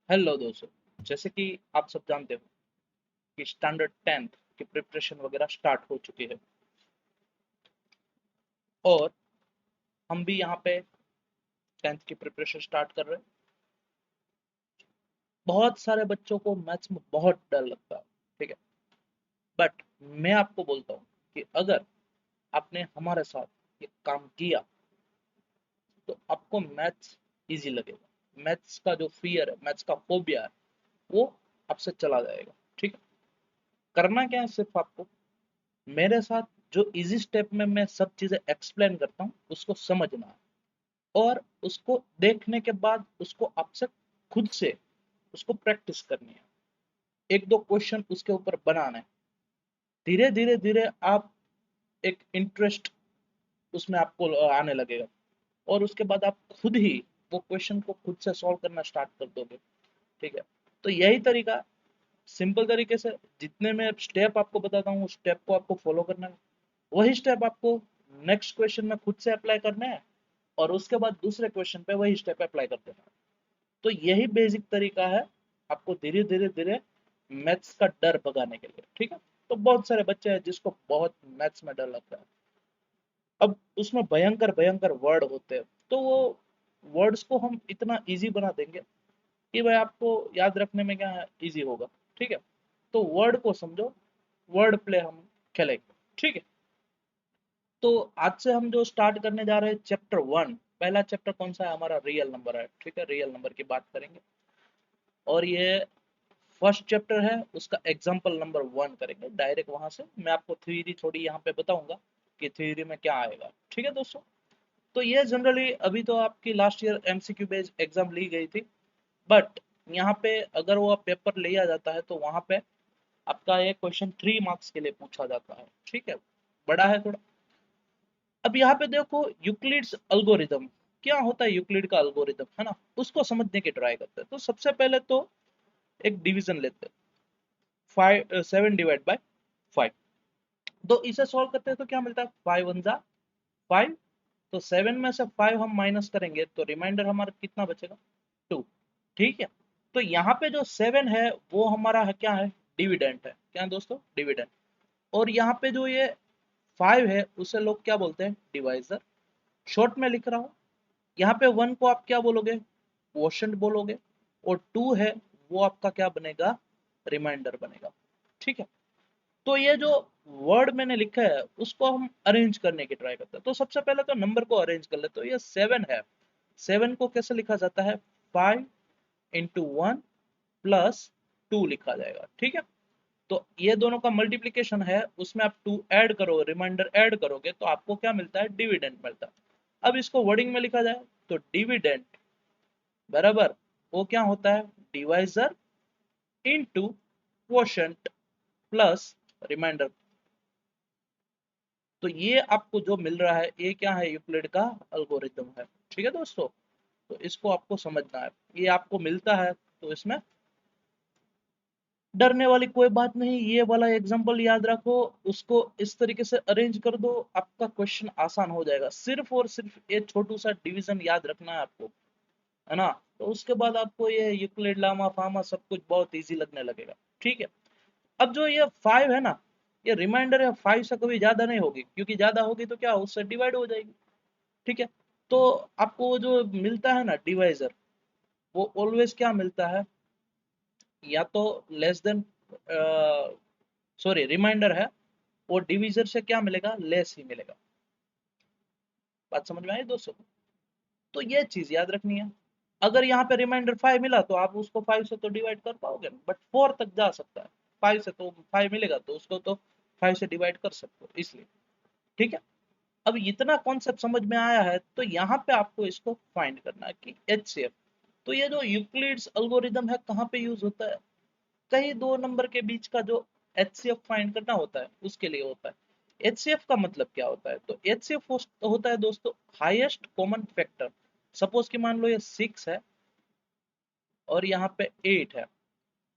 Hello दोस्तों। जैसे कि आप सब जानते हो कि स्टैंडर्ड 10th की प्रिपरेशन वगैरह स्टार्ट हो चुकी है और हम भी यहाँ पे 10th की प्रिपरेशन स्टार्ट कर रहे हैं। बहुत सारे बच्चों को मैथ्स में बहुत डर लगता है, ठीक है। बट मैं आपको बोलता हूँ कि अगर आपने हमारे साथ ये काम किया तो आपको मैथ्स इजी लगेगा। मैथ्स का जो फियर है, मैथ्स का फोबिया है, वो आपसे चला जाएगा, ठीक है। करना क्या है, सिर्फ आपको मेरे साथ जो इजी स्टेप में मैं सब चीजें एक्सप्लेन करता हूँ उसको समझना है और उसको देखने के बाद उसको आपसे खुद से उसको प्रैक्टिस करनी है। एक दो क्वेश्चन उसके ऊपर बनाना है। धीरे धीरे धीरे आप एक इंटरेस्ट उसमें आपको आने लगेगा और उसके बाद आप खुद ही वो क्वेश्चन को खुद से सॉल्व करना स्टार्ट कर दोगे, ठीक है। तो यही तरीका, सिंपल तरीके से जितने मैं स्टेप आपको बताता हूँ उस स्टेप को आपको फॉलो करना है। वही स्टेप आपको नेक्स्ट क्वेश्चन में खुद से अप्लाई करना है और उसके बाद दूसरे क्वेश्चन पे वही स्टेप अप्लाई कर देना है। तो यही बेसिक तरीका है आपको धीरे धीरे धीरे मैथ्स का डर भगाने के लिए, ठीक है। तो बहुत सारे बच्चे हैं जिसको बहुत मैथ्स में डर लगता है। अब उसमें भयंकर भयंकर वर्ड होते हैं, तो वो वर्ड्स को हम इतना इजी बना देंगे कि भाई आपको याद रखने में क्या है, इजी होगा, ठीक है। तो वर्ड को समझो, वर्ड प्ले हम खेलेंगे, ठीक है। तो आज से हम जो स्टार्ट करने जा रहे हैं चैप्टर 1। पहला चैप्टर कौन सा है हमारा, रियल नंबर है, ठीक है। रियल नंबर की बात करेंगे और ये फर्स्ट चैप्टर है, उसका एग्जाम्पल नंबर 1 करेंगे डायरेक्ट वहां से। मैं आपको थ्योरी थोड़ी यहाँ पे बताऊंगा कि थ्योरी में क्या आएगा, ठीक है दोस्तों। तो ये जनरली अभी तो आपकी last year MCQ based exam ली गई थी, बट यहाँ पे अगर वो पेपर लिया जाता है तो वहां पे आपका ये क्वेश्चन 3 मार्क्स के लिए पूछा जाता है, ठीक है। बड़ा है थोड़ा। अब यहाँ पे देखो यूक्लिड्स अल्गोरिदम क्या होता है। यूक्लिड का अल्गोरिदम है ना, उसको समझने की ट्राई करते हैं। तो सबसे पहले तो एक डिवीजन लेते हैं, 7/5। तो इसे सॉल्व करते हैं तो क्या मिलता है, 5 1 जा 5। तो 7 में से 5 हम माइनस करेंगे तो रिमाइंडर हमारा कितना बचेगा, 2, ठीक है। तो यहाँ पे जो 7 है वो हमारा है, क्या है, डिविडेंट है। क्या है दोस्तों, डिविडेंट। और यहाँ पे जो ये 5 है उसे लोग क्या बोलते हैं, डिवाइजर। शॉर्ट में लिख रहा हूँ। यहाँ पे 1 को आप क्या बोलोगे, क्वोशंट बोलोगे। और 2 है वो आपका क्या बनेगा, रिमाइंडर बनेगा, ठीक है। तो ये जो वर्ड मैंने लिखा है उसको हम अरेंज करने की ट्राई करते हैं। तो सबसे पहले तो नंबर को अरेंज कर ले। तो ये 7 है, 7 को कैसे लिखा जाता है, 5 × 1 + 2 लिखा जाएगा, ठीक है। तो ये दोनों का मल्टीप्लीकेशन है, उसमें आप 2 ऐड करो, रिमाइंडर ऐड करोगे तो आपको क्या मिलता है, डिविडेंड मिलता है। अब इसको वर्डिंग में लिखा जाए तो डिविडेंड बराबर वो क्या होता है, divisor into quotient plus remainder. तो ये आपको जो मिल रहा है ये क्या है, यूक्लिड का अल्गोरिथम है, ठीक है दोस्तों। तो इसको आपको समझना है, ये आपको मिलता है तो इसमें डरने वाली कोई बात नहीं। ये वाला एग्जांपल याद रखो, उसको इस तरीके से अरेंज कर दो, आपका क्वेश्चन आसान हो जाएगा। सिर्फ और सिर्फ ये छोटू सा डिवीजन याद रखना है आपको, है ना। तो उसके बाद आपको ये यूक्लिड लामा फामा सब कुछ बहुत इजी लगने लगेगा, ठीक है। अब जो ये 5 है ना, ये रिमाइंडर है, 5 से कभी ज्यादा नहीं होगी, क्योंकि ज्यादा होगी तो क्या उससे डिवाइड हो जाएगी, ठीक है। तो आपको वो जो मिलता है ना डिवाइजर, वो ऑलवेज क्या मिलता है, या तो लेस देन, सॉरी रिमाइंडर है, वो डिवीजर से क्या मिलेगा, लेस ही मिलेगा। बात समझ में आई दोस्तों। तो ये चीज याद रखनी है। अगर यहाँ पे रिमाइंडर 5 मिला तो आप उसको 5 से तो डिवाइड कर पाओगे, बट 4 तक जा सकता है। 5 से तो 5 मिलेगा तो उसको तो 5 से डिवाइड कर सकते हो, इसलिए, ठीक है। अब इतना कॉन्सेप्ट समझ में आया है तो यहाँ पे आपको इसको फाइंड करना है कि एचसीएफ। तो ये जो यूक्लिड्स एल्गोरिदम है कहाँ पे यूज होता है, कहीं दो नंबर के बीच का जो एचसीएफ फाइंड करना होता है उसके लिए होता है। एचसीएफ का मतलब क्या होता है, तो एचसीएफ होता है दोस्तों हाईएस्ट कॉमन फैक्टर। सपोज कि मान लो ये 6 है और यहाँ पे 8 है,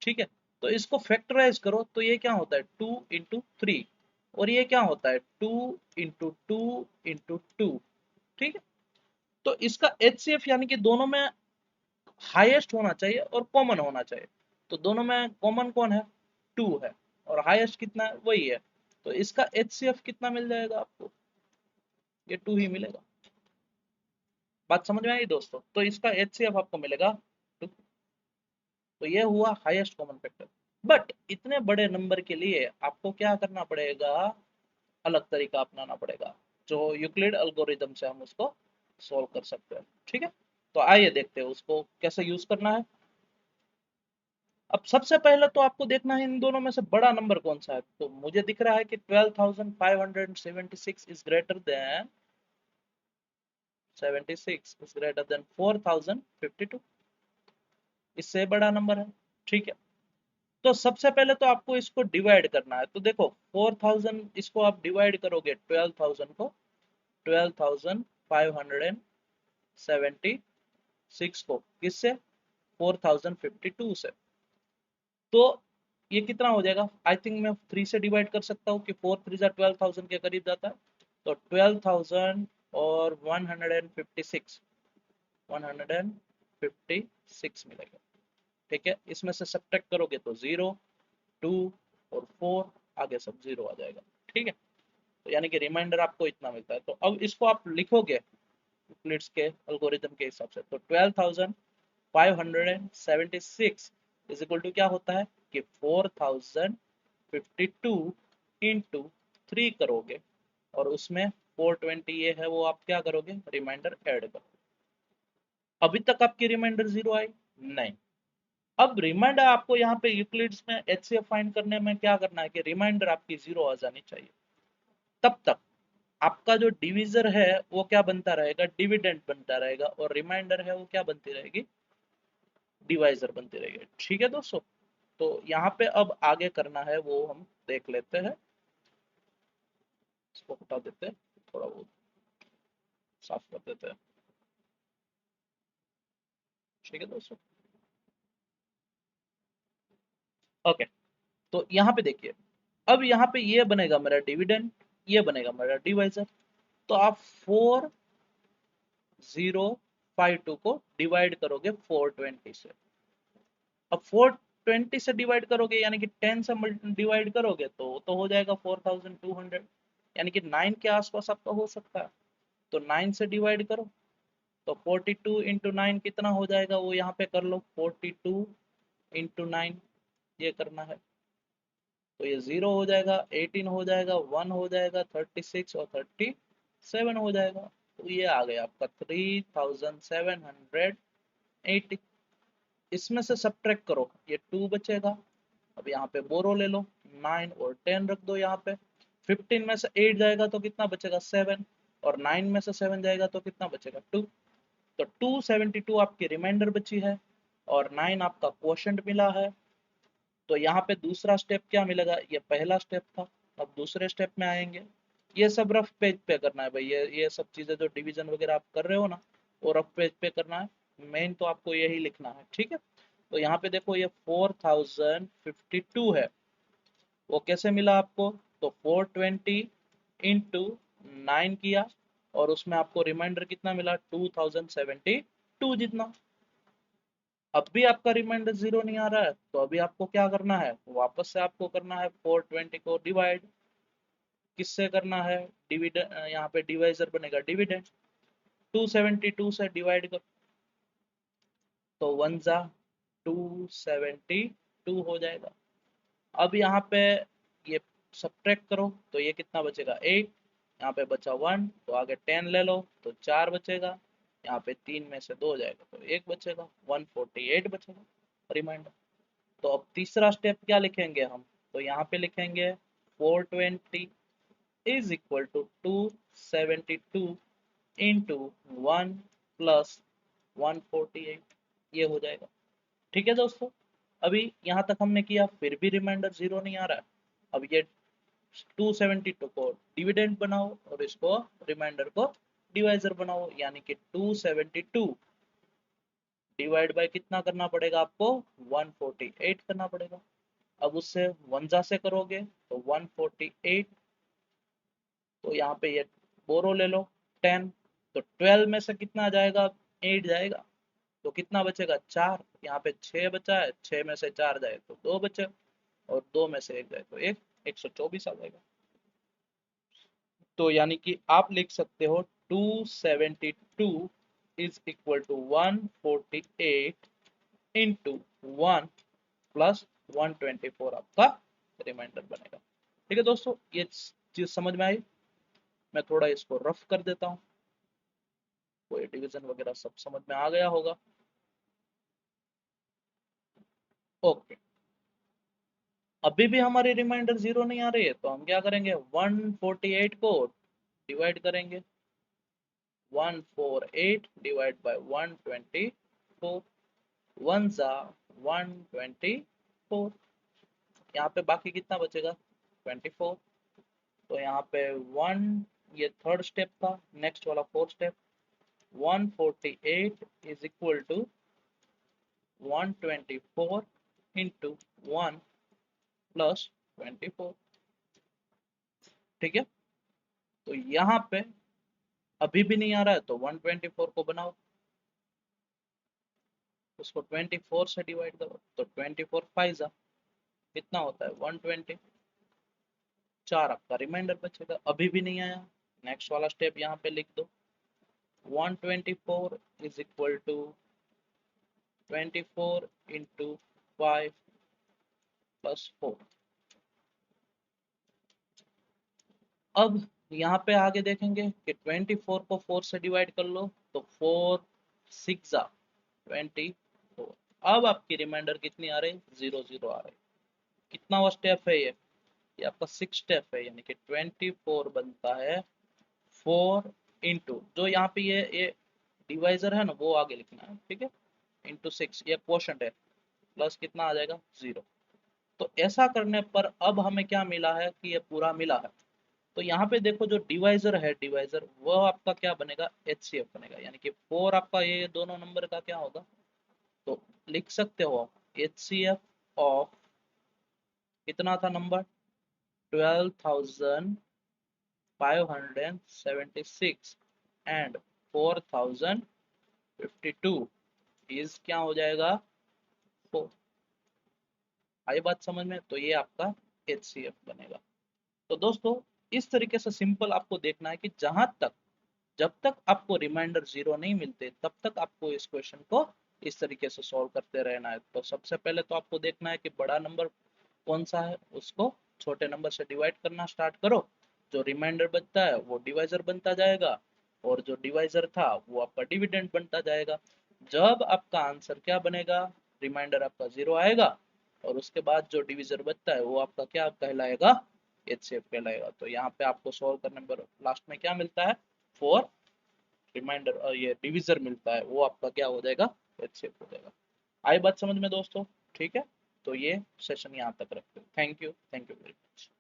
ठीक है। तो इसको फैक्टराइज करो तो ये क्या होता है, 2 × 3। और ये क्या होता है, 2 × 2 × 2, ठीक है। तो इसका एचसीएफ यानी कि दोनों में हाईएस्ट होना चाहिए और कॉमन होना चाहिए। तो दोनों में कॉमन कौन है? 2 है, और हाईएस्ट कितना है? वही है। तो इसका एचसीएफ कितना मिल जाएगा आपको? ये 2 ही मिलेगा। बात समझ में आई दोस्तों? तो इसका एचसीएफ आपको मिलेगा 2। तो ये हुआ हाईएस्ट कॉमन फैक्टर। बट इतने बड़े नंबर के लिए आपको क्या करना पड़ेगा? अलग तरीका अपनाना पड़ेगा, जो यूक्लिड एल्गोरिदम से हम उसको सॉल्व कर सकते हैं। ठीक है, तो आइए देखते हैं उसको कैसे यूज करना है। अब सबसे पहले तो आपको देखना है इन दोनों में से बड़ा नंबर कौन सा है। तो मुझे दिख रहा है कि 12,576 is greater than 76 is greater than 4,052। इससे बड़ा नंबर है। ठीक है, तो सबसे पहले तो आपको इसको डिवाइड करना है। तो देखो 4,000 इसको आप डिवाइड करोगे 12,000 को, 12,576 को किससे? 4,052 से। तो ये कितना हो जाएगा? आई थिंक मैं 3 से डिवाइड कर सकता हूँ कि 4 3 जा 12,000 के करीब जाता है। तो 12,000 और 156, 156 मिलेगा। ठीक है, इसमें से सब्ट्रैक्ट करोगे तो 0, 2 और 4, आगे सब 0 आ जाएगा। ठीक है, तो यानी कि रिमाइंडर आपको इतना मिलता है। तो अब इसको आप लिखोगे यूक्लिड्स के एल्गोरिथम के हिसाब से, तो 12,576 इज इक्वल टू क्या होता है कि 4,052 इंटू 3 करोगे, और उसमें 420 ये है वो आप क्या करोगे? रिमाइंडर ऐड करोगे। अभी तक आपकी रिमाइंडर 0 आई नहीं। अब रिमाइंडर आपको यहाँ पे यूक्लिड्स में एचसीएफ फाइंड करने में क्या करना है कि रिमाइंडर आपकी 0 आ जानी चाहिए। तब तक आपका जो डिविजर है वो क्या बनता रहेगा? डिविडेंड बनता रहेगा, और रिमाइंडर है वो क्या बनती रहेगी? डिवाइजर बनती रहेगी। ठीक है दोस्तों, तो यहाँ पे अब आगे करना है वो हम देख लेते हैं। इसको हटा देते हैं, थोड़ा बहुत साफ कर देते हैं। ठीक है दोस्तों, ओके। तो यहाँ पे देखिए, अब यहाँ पे ये बनेगा मेरा डिविडेंड, ये बनेगा मेरा डिवाइजर। तो आप 4052 को डिवाइड करोगे 420 से। अब 420 से डिवाइड करोगे यानी कि 10 से डिवाइड करोगे तो हो जाएगा 4200, यानी कि 9 के आसपास आपका हो सकता है। तो 9 से डिवाइड करो, तो 42 इंटू 9 कितना हो जाएगा वो यहाँ पे कर लो, 42 इंटू 9 ये करना है। तो ये 0 हो जाएगा, 18 हो जाएगा, 1 हो जाएगा, 36 और 37 हो जाएगा। तो ये आ गया आपका 3780। इसमें से सब्ट्रैक्ट करो, ये 2 बचेगा। अब यहाँ पे बोरो ले लो, 9 और 10 रख दो यहाँ पे। 15 में से 8 जाएगा तो कितना बचेगा? 7। और 9 में से 7 जाएगा तो कितना बचेगा? 2। तो 272 आपकी रिमाइंडर बची है, और 9 आपका क्वोशंट मिला है। तो यहाँ पे दूसरा स्टेप क्या मिलेगा? ये पहला स्टेप था। अब दूसरे स्टेप में आएंगे। ये सब रफ पेज पे करना है भाई, ये सब चीजें जो डिवीजन वगैरह आप कर रहे हो ना, वो रफ पेज पे करना है। मेन तो आपको यही लिखना है। ठीक है, तो यहाँ पे देखो ये 4052 है, वो कैसे मिला आपको? तो 420 इंटू 9 किया, और उसमें आपको रिमाइंडर कितना मिला? 2072 जितना। अब भी आपका रिमाइंडर 0 नहीं आ रहा है, तो अभी आपको क्या करना है? वापस से आपको करना है 420 को डिवाइड। किससे करना है? डिविडेंड, यहाँ पे डिवाइजर बनेगा डिविडेंड। 272 से डिवाइड कर, तो 1 जा 272 हो जाएगा। अब यहाँ पे ये सब्ट्रैक्ट करो, तो ये कितना बचेगा? 8। यहाँ पे बचा 1, तो आगे 10 ले लो तो 4 बचेगा। यहाँ पे 3 में से 2 जाएगा तो 1 बचेगा, 148 बचेगा रिमाइंडर। तो अब तीसरा स्टेप क्या लिखेंगे हम? तो यहाँ पे लिखेंगे 420 is equal to 272 into 1 plus 148, ये हो जाएगा। ठीक है दोस्तों, अभी यहाँ तक हमने किया, फिर भी रिमाइंडर 0 नहीं आ रहा है। अब ये 272 को डिविडेंड बनाओ, और इसको रिमाइंडर को डिवाइजर बनाओ, यानी कि 272 डिवाइड बाय कितना करना पड़ेगा आपको? 148 करना पड़ेगा। अब उससे 1 से करोगे तो 148, तो यहाँ पे ये बोरो ले लो 10, तो 12 में से कितना जाएगा? 8 जाएगा। तो कितना बचेगा 4। यहाँ पे 6 बचा है, 6 में से 4 जाए तो 2 बचे, और 2 में से 1 जाए तो 1, 124 आ जाएगा। तो यानी कि आप लिख सकते हो 272 is equal to 148 into 1 plus 124 आपका रिमाइंडर बनेगा। ठीक है दोस्तों, ये चीज समझ में आई। मैं थोड़ा इसको रफ कर देता हूँ, कोई डिवीजन वगैरह सब समझ में आ गया होगा। ओके, अभी भी हमारी रिमाइंडर जीरो नहीं आ रही है, तो हम क्या करेंगे, 148 को डिवाइड करेंगे, 148 डिवाइड बाय 124, 1 जा 124, यहाँ पे बाकी कितना बचेगा 24। तो यहाँ पे 1, ये थर्ड स्टेप था, नेक्स्ट वाला fourth step, 148 is equal to 124 into 1 plus 24। ठीक है, तो यहाँ पे अभी भी नहीं आ रहा है, तो 124 को बनाओ, उसको 24 से डिवाइड करो, तो 24 फाइव जा कितना होता है 120, 4 आपका रिमाइंडर बचेगा। अभी भी नहीं आया, नेक्स्ट वाला स्टेप यहाँ पे लिख दो, 124 is equal to 24 into 5 plus 4। अब यहाँ पे आगे देखेंगे कि 24 को 4 से डिवाइड कर लो, तो 4 6 जा 24। अब आपकी रिमाइंडर कितनी आ रही, 0 0 आ रही। कितना वो स्टेप है ये आपका 6 स्टेप है, यानी कि 24 बनता है 4 इंटू, जो यहाँ पे ये डिवाइजर है ना, वो आगे लिखना है, ठीक है, इंटू 6, ये क्वोशंट है, प्लस कितना आ जाएगा 0। तो ऐसा करने पर अब हमें क्या मिला है कि ये पूरा मिला है। तो यहाँ पे देखो जो डिवाइजर है, डिवाइजर वो आपका क्या बनेगा, एचसीएफ बनेगा, यानी कि 4 आपका ये दोनों नंबर का क्या होगा, तो लिख सकते हो एचसीएफ ऑफ, कितना था नंबर 12,576 एंड 4,052 इज क्या हो जाएगा 4। आई बात समझ में, तो ये आपका एचसीएफ बनेगा। तो दोस्तों, इस तरीके से सिंपल आपको देखना है कि जहां तक, जब तक आपको रिमाइंडर जीरो नहीं मिलते तब तक आपको इस क्वेश्चन को इस तरीके से सॉल्व करते रहना है। तो सबसे पहले तो आपको देखना है कि बड़ा नंबर कौन सा है, उसको छोटे नंबर से डिवाइड करना स्टार्ट करो, जो रिमाइंडर बनता है वो डिवाइजर बनता जाएगा, और जो डिवाइजर था वो आपका डिविडेंड बनता जाएगा। जब आपका आंसर क्या बनेगा, रिमाइंडर आपका जीरो आएगा, और उसके बाद जो डिविजर बचता है वो आपका क्या कहलाएगा, एचसीएफ कहलाएगा। तो यहाँ पे आपको सॉल्व करने पर लास्ट में क्या मिलता है, 4 रिमाइंडर, और ये डिविजर मिलता है, वो आपका क्या हो जाएगा, एचसीएफ हो जाएगा। आई बात समझ में दोस्तों, ठीक है। तो ये सेशन यहाँ तक रखते हैं। Thank you very much.